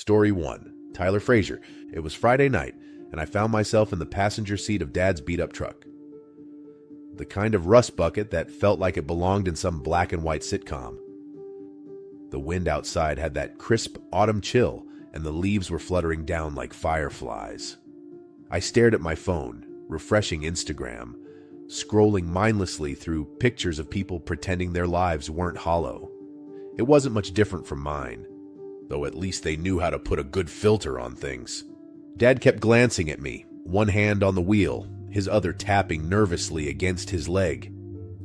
Story 1. Tyler Frazier. It was Friday night, and I found myself in the passenger seat of Dad's beat-up truck. The kind of rust bucket that felt like it belonged in some black and white sitcom. The wind outside had that crisp autumn chill, and the leaves were fluttering down like fireflies. I stared at my phone, refreshing Instagram, scrolling mindlessly through pictures of people pretending their lives weren't hollow. It wasn't much different from mine, though at least they knew how to put a good filter on things. Dad kept glancing at me, one hand on the wheel, his other tapping nervously against his leg.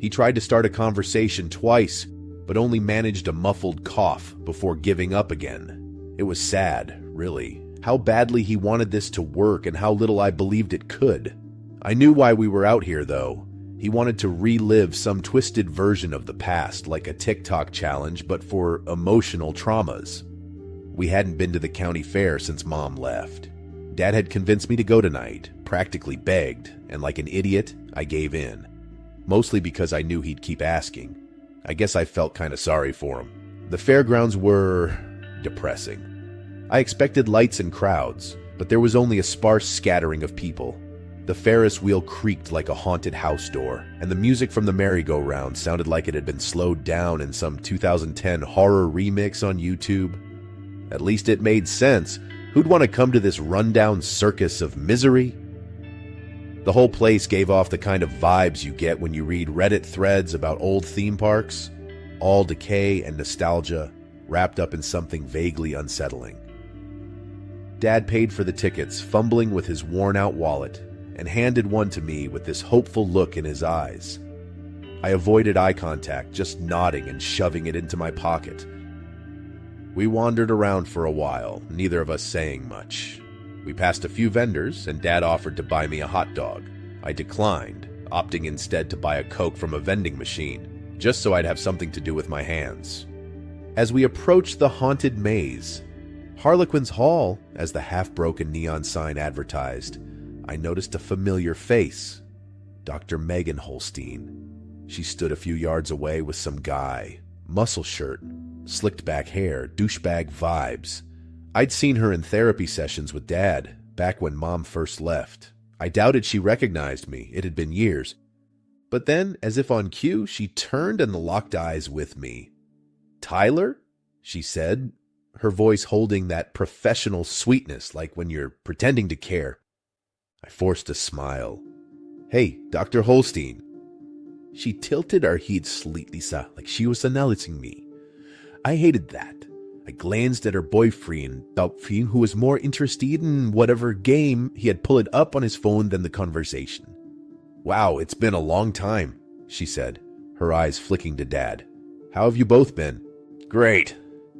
He tried to start a conversation twice, but only managed a muffled cough before giving up again. It was sad, really, how badly he wanted this to work and how little I believed it could. I knew why we were out here, though. He wanted to relive some twisted version of the past, like a TikTok challenge, but for emotional traumas. We hadn't been to the county fair since Mom left. Dad had convinced me to go tonight, practically begged, and like an idiot, I gave in. Mostly because I knew he'd keep asking. I guess I felt kind of sorry for him. The fairgrounds were depressing. I expected lights and crowds, but there was only a sparse scattering of people. The Ferris wheel creaked like a haunted house door, and the music from the merry-go-round sounded like it had been slowed down in some 2010 horror remix on YouTube. At least it made sense. Who'd want to come to this rundown circus of misery? The whole place gave off the kind of vibes you get when you read Reddit threads about old theme parks. All decay and nostalgia, wrapped up in something vaguely unsettling. Dad paid for the tickets, fumbling with his worn-out wallet, and handed one to me with this hopeful look in his eyes. I avoided eye contact, just nodding and shoving it into my pocket. We wandered around for a while, neither of us saying much. We passed a few vendors, and Dad offered to buy me a hot dog. I declined, opting instead to buy a Coke from a vending machine, just so I'd have something to do with my hands. As we approached the haunted maze, Harlequin's Hall, as the half-broken neon sign advertised, I noticed a familiar face. Dr. Megan Holstein. She stood a few yards away with some guy. Muscle shirt, slicked back hair, douchebag vibes. I'd seen her in therapy sessions with Dad, back when Mom first left. I doubted she recognized me. It had been years. But then, as if on cue, she turned and locked eyes with me. "Tyler?" she said, her voice holding that professional sweetness like when you're pretending to care. I forced a smile. "Hey, Dr. Holstein." She tilted her head slightly, like she was announcing me. I hated that. I glanced at her boyfriend, who was more interested in whatever game he had pulled up on his phone than the conversation. "Wow, it's been a long time," she said, her eyes flicking to Dad. "How have you both been?" "Great,"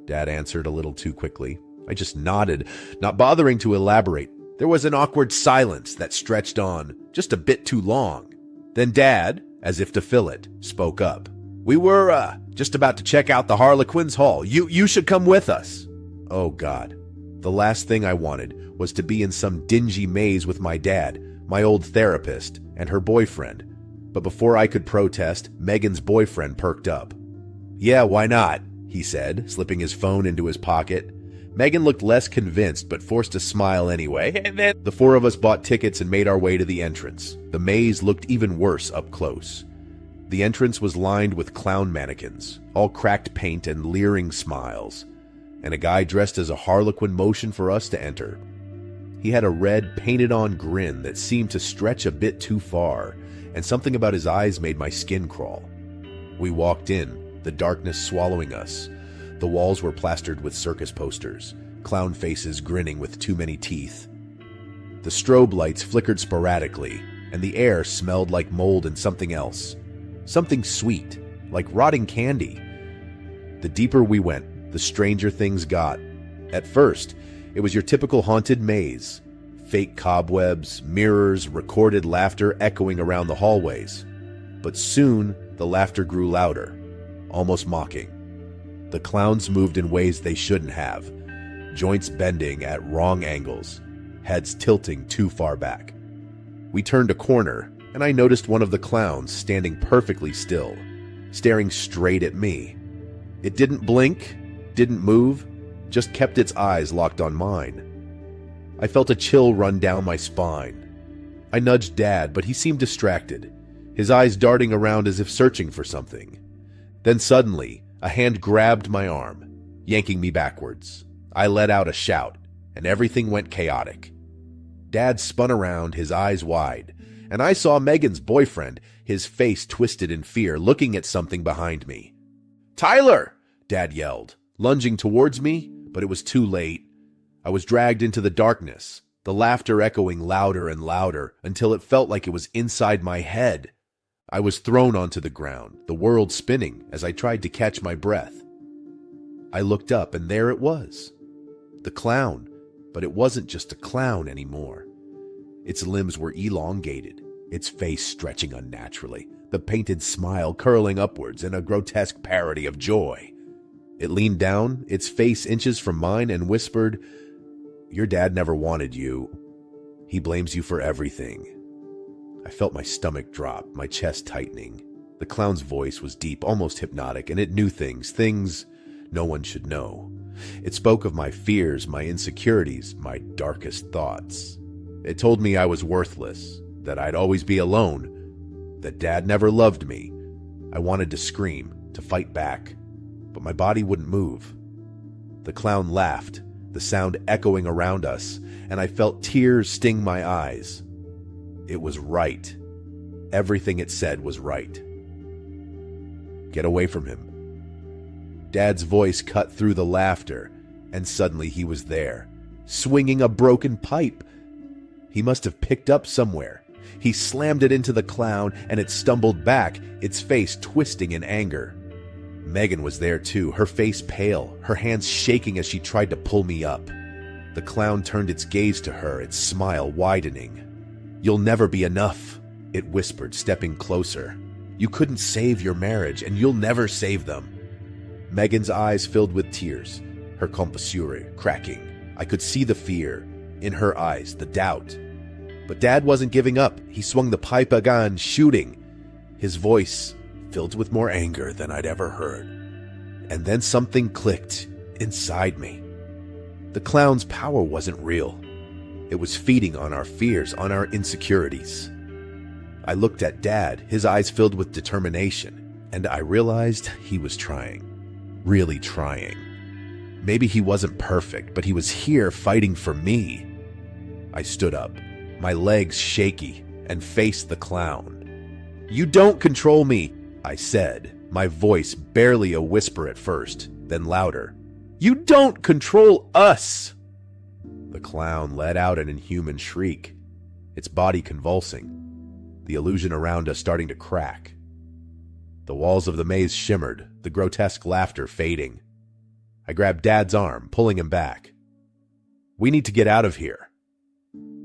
Dad answered a little too quickly. I just nodded, not bothering to elaborate. There was an awkward silence that stretched on, just a bit too long. Then Dad, as if to fill it, spoke up. "We were, just about to check out the Harlequin's Hall. You should come with us." Oh, God. The last thing I wanted was to be in some dingy maze with my dad, my old therapist, and her boyfriend. But before I could protest, Megan's boyfriend perked up. "Yeah, why not?" he said, slipping his phone into his pocket. Megan looked less convinced, but forced a smile anyway, and then the four of us bought tickets and made our way to the entrance. The maze looked even worse up close. The entrance was lined with clown mannequins, all cracked paint and leering smiles, and a guy dressed as a harlequin motioned for us to enter. He had a red, painted-on grin that seemed to stretch a bit too far, and something about his eyes made my skin crawl. We walked in, the darkness swallowing us. The walls were plastered with circus posters, clown faces grinning with too many teeth. The strobe lights flickered sporadically, and the air smelled like mold and something else. Something sweet, like rotting candy. The deeper we went, the stranger things got. At first, it was your typical haunted maze. Fake cobwebs, mirrors, recorded laughter echoing around the hallways. But soon, the laughter grew louder, almost mocking. The clowns moved in ways they shouldn't have, joints bending at wrong angles, heads tilting too far back. We turned a corner, and I noticed one of the clowns standing perfectly still, staring straight at me. It didn't blink, didn't move, just kept its eyes locked on mine. I felt a chill run down my spine. I nudged Dad, but he seemed distracted, his eyes darting around as if searching for something. Then suddenly, a hand grabbed my arm, yanking me backwards. I let out a shout, and everything went chaotic. Dad spun around, his eyes wide, and I saw Megan's boyfriend, his face twisted in fear, looking at something behind me. "Tyler!" Dad yelled, lunging towards me, but it was too late. I was dragged into the darkness, the laughter echoing louder and louder until it felt like it was inside my head. I was thrown onto the ground, the world spinning as I tried to catch my breath. I looked up, and there it was. The clown, but it wasn't just a clown anymore. Its limbs were elongated, its face stretching unnaturally, the painted smile curling upwards in a grotesque parody of joy. It leaned down, its face inches from mine, and whispered, "Your dad never wanted you. He blames you for everything." I felt my stomach drop, my chest tightening. The clown's voice was deep, almost hypnotic, and it knew things no one should know. It spoke of my fears, my insecurities, my darkest thoughts. It told me I was worthless, that I'd always be alone, that Dad never loved me. I wanted to scream, to fight back, but my body wouldn't move. The clown laughed, the sound echoing around us, and I felt tears sting my eyes. It was right. Everything it said was right. "Get away from him." Dad's voice cut through the laughter, and suddenly he was there, swinging a broken pipe. He must have picked up somewhere. He slammed it into the clown, and it stumbled back, its face twisting in anger. Megan was there too, her face pale, her hands shaking as she tried to pull me up. The clown turned its gaze to her, its smile widening. "You'll never be enough," it whispered, stepping closer. "You couldn't save your marriage, and you'll never save them." Megan's eyes filled with tears, her composure cracking. I could see the fear in her eyes, the doubt. But Dad wasn't giving up. He swung the pipe again, shooting, his voice filled with more anger than I'd ever heard. And then something clicked inside me. The clown's power wasn't real. It was feeding on our fears, on our insecurities. I looked at Dad, his eyes filled with determination, and I realized he was trying. Really trying. Maybe he wasn't perfect, but he was here fighting for me. I stood up, my legs shaky, and faced the clown. "You don't control me," I said, my voice barely a whisper at first, then louder. "You don't control us!" The clown let out an inhuman shriek, its body convulsing, the illusion around us starting to crack. The walls of the maze shimmered, the grotesque laughter fading. I grabbed Dad's arm, pulling him back. "We need to get out of here."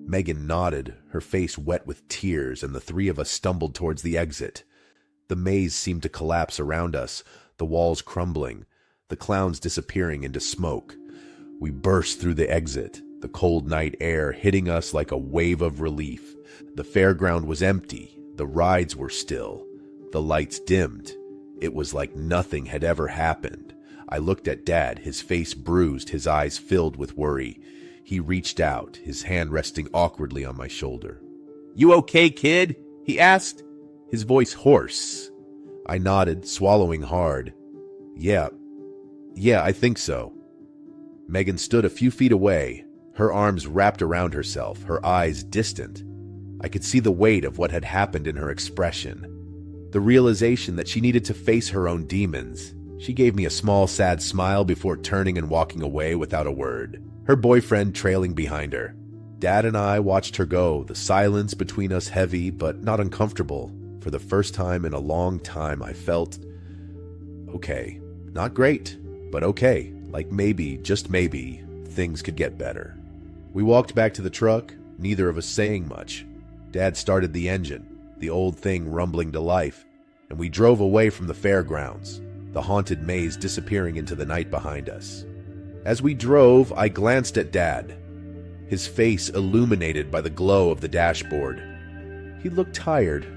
Megan nodded, her face wet with tears, and the three of us stumbled towards the exit. The maze seemed to collapse around us, the walls crumbling, the clowns disappearing into smoke. We burst through the exit, the cold night air hitting us like a wave of relief. The fairground was empty, the rides were still. The lights dimmed. It was like nothing had ever happened. I looked at Dad, his face bruised, his eyes filled with worry. He reached out, his hand resting awkwardly on my shoulder. "You okay, kid?" he asked, his voice hoarse. I nodded, swallowing hard. Yeah, I think so." Megan stood a few feet away, her arms wrapped around herself, her eyes distant. I could see the weight of what had happened in her expression. The realization that she needed to face her own demons. She gave me a small, sad smile before turning and walking away without a word, her boyfriend trailing behind her. Dad and I watched her go, the silence between us heavy but not uncomfortable. For the first time in a long time, I felt okay. Not great, but okay. Like maybe, just maybe, things could get better. We walked back to the truck, neither of us saying much. Dad started the engine, the old thing rumbling to life, and we drove away from the fairgrounds, the haunted maze disappearing into the night behind us. As we drove, I glanced at Dad, his face illuminated by the glow of the dashboard. He looked tired,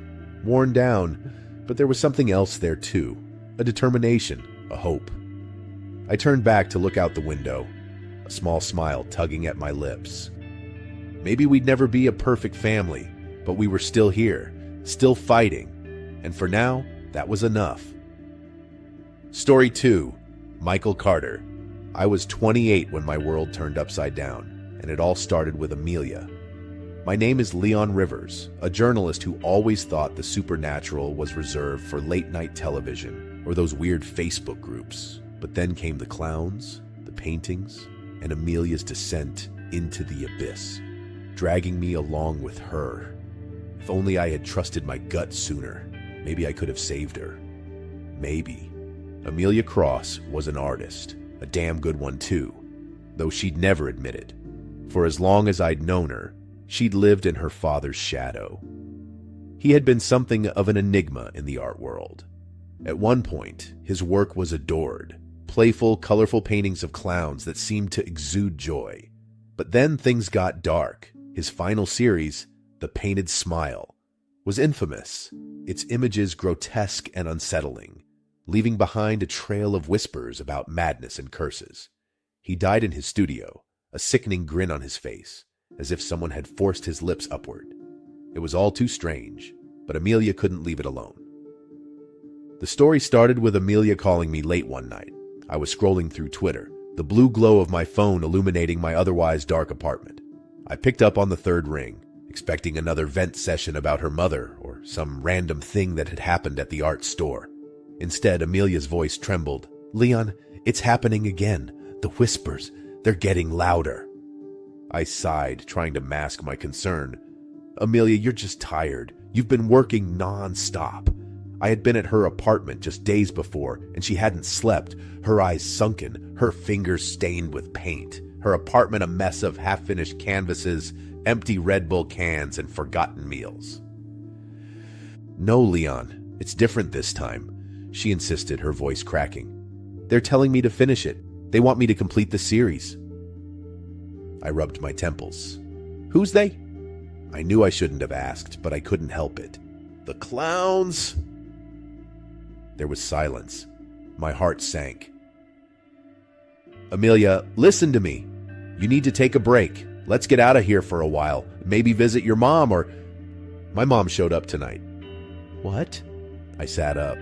worn down, but there was something else there too, a determination, a hope. I turned back to look out the window. a small smile tugging at my lips. Maybe we'd never be a perfect family, but we were still here, still fighting, and for now, that was enough. Story 2, Michael Carter. I was 28 when my world turned upside down, and it all started with Amelia. My name is Leon Rivers, a journalist who always thought the supernatural was reserved for late-night television or those weird Facebook groups. But then came the clowns, the paintings, and Amelia's descent into the abyss, dragging me along with her. If only I had trusted my gut sooner, maybe I could have saved her. Maybe. Amelia Cross was an artist, a damn good one too, though she'd never admit it. For as long as I'd known her, she'd lived in her father's shadow. He had been something of an enigma in the art world. At one point, his work was adored, playful, colorful paintings of clowns that seemed to exude joy. But then things got dark. His final series, The Painted Smile, was infamous, its images grotesque and unsettling, leaving behind a trail of whispers about madness and curses. He died in his studio, a sickening grin on his face, as if someone had forced his lips upward. It was all too strange, but Amelia couldn't leave it alone. The story started with Amelia calling me late one night. I was scrolling through Twitter, the blue glow of my phone illuminating my otherwise dark apartment. I picked up on the third ring, expecting another vent session about her mother or some random thing that had happened at the art store. Instead, Amelia's voice trembled. "Leon, it's happening again. The whispers, they're getting louder." I sighed, trying to mask my concern. "Amelia, you're just tired. You've been working non-stop." I had been at her apartment just days before, and she hadn't slept, her eyes sunken, her fingers stained with paint, her apartment a mess of half-finished canvases, empty Red Bull cans, and forgotten meals. "No, Leon, it's different this time," she insisted, her voice cracking. "They're telling me to finish it. They want me to complete the series." I rubbed my temples. "Who's they?" I knew I shouldn't have asked, but I couldn't help it. "The clowns!" There was silence. My heart sank. "Amelia, listen to me. You need to take a break. Let's get out of here for a while. Maybe visit your mom or..." My mom showed up tonight. "What?" I sat up.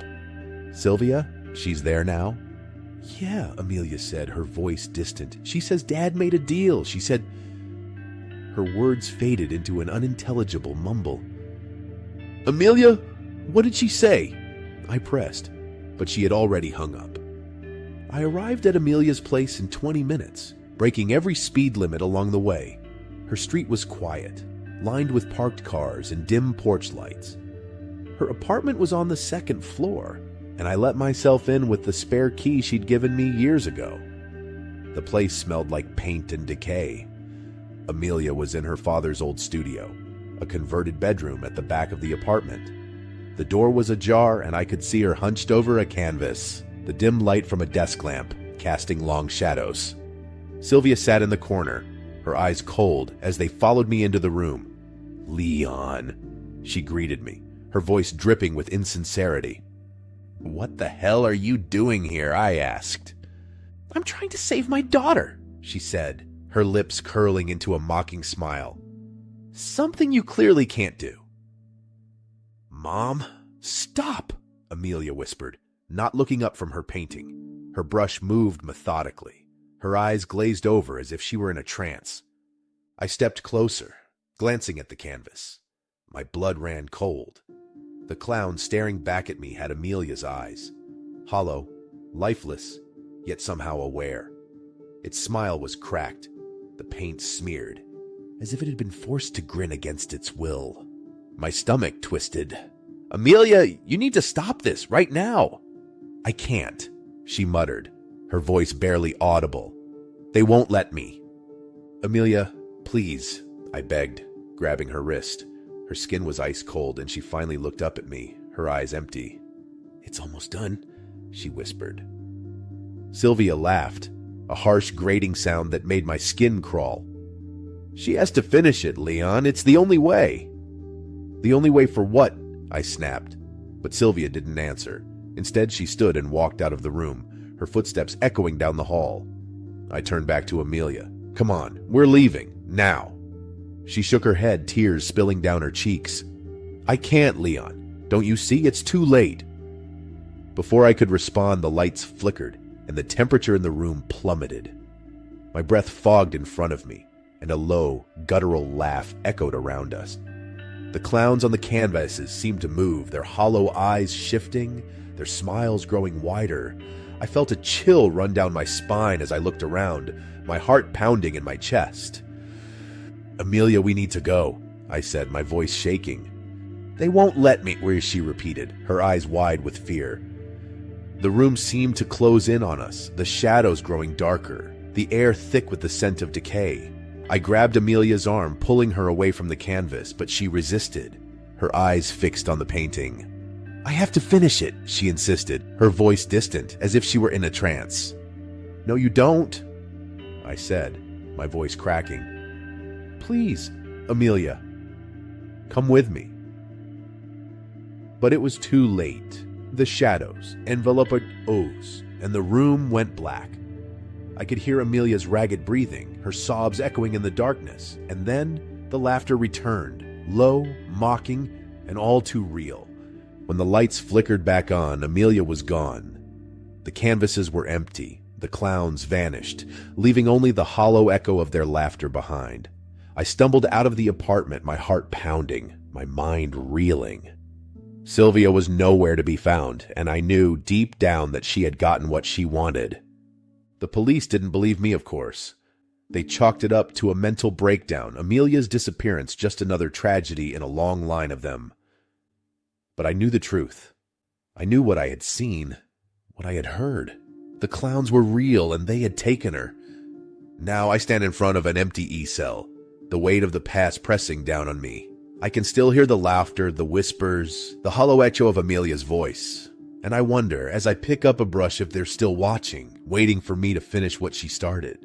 "Sylvia? She's there now?" "Yeah," Amelia said, her voice distant. "She says Dad made a deal. She said..." Her words faded into an unintelligible mumble. "Amelia, what did she say?" I pressed, but she had already hung up. I arrived at Amelia's place in 20 minutes, breaking every speed limit along the way. Her street was quiet, lined with parked cars and dim porch lights. Her apartment was on the second floor, and I let myself in with the spare key she'd given me years ago. The place smelled like paint and decay. Amelia was in her father's old studio, a converted bedroom at the back of the apartment. The door was ajar, and I could see her hunched over a canvas, the dim light from a desk lamp casting long shadows. Sylvia sat in the corner, her eyes cold as they followed me into the room. "Leon," she greeted me, her voice dripping with insincerity. "What the hell are you doing here?" I asked. "I'm trying to save my daughter," she said, her lips curling into a mocking smile. "Something you clearly can't do." "Mom, stop," Amelia whispered, not looking up from her painting. Her brush moved methodically. Her eyes glazed over as if she were in a trance. I stepped closer, glancing at the canvas. My blood ran cold. The clown staring back at me had Amelia's eyes, hollow, lifeless, yet somehow aware. Its smile was cracked, the paint smeared, as if it had been forced to grin against its will. My stomach twisted. "Amelia, you need to stop this right now." "I can't," she muttered, her voice barely audible. "They won't let me." "Amelia, please," I begged, grabbing her wrist. Her skin was ice cold, and she finally looked up at me, her eyes empty. "It's almost done," she whispered. Sylvia laughed, a harsh grating sound that made my skin crawl. "She has to finish it, Leon. It's the only way." "The only way for what?" I snapped. But Sylvia didn't answer. Instead, she stood and walked out of the room, her footsteps echoing down the hall. I turned back to Amelia. Come on, we're leaving, now. She shook her head, tears spilling down her cheeks. I can't, Leon. Don't you see? It's too late. Before I could respond, the lights flickered, and the temperature in the room plummeted. My breath fogged in front of me, and a low, guttural laugh echoed around us. The clowns on the canvases seemed to move, their hollow eyes shifting, their smiles growing wider. I felt a chill run down my spine as I looked around, my heart pounding in my chest. Amelia, we need to go, I said, my voice shaking. They won't let me, she repeated, her eyes wide with fear. The room seemed to close in on us, the shadows growing darker, the air thick with the scent of decay. I grabbed Amelia's arm, pulling her away from the canvas, but she resisted, her eyes fixed on the painting. I have to finish it, she insisted, her voice distant, as if she were in a trance. No, you don't, I said, my voice cracking. Please, Amelia, come with me. But it was too late. The shadows enveloped us, and the room went black. I could hear Amelia's ragged breathing, her sobs echoing in the darkness, and then the laughter returned, low, mocking, and all too real. When the lights flickered back on, Amelia was gone. The canvases were empty, the clowns vanished, leaving only the hollow echo of their laughter behind. I stumbled out of the apartment, my heart pounding, my mind reeling. Sylvia was nowhere to be found, and I knew deep down that she had gotten what she wanted. The police didn't believe me, of course. They chalked it up to a mental breakdown, Amelia's disappearance just another tragedy in a long line of them. But I knew the truth. I knew what I had seen, what I had heard. The clowns were real, and they had taken her. Now I stand in front of an empty E-cell, the weight of the past pressing down on me. I can still hear the laughter, the whispers, the hollow echo of Amelia's voice. And I wonder, as I pick up a brush, if they're still watching, waiting for me to finish what she started.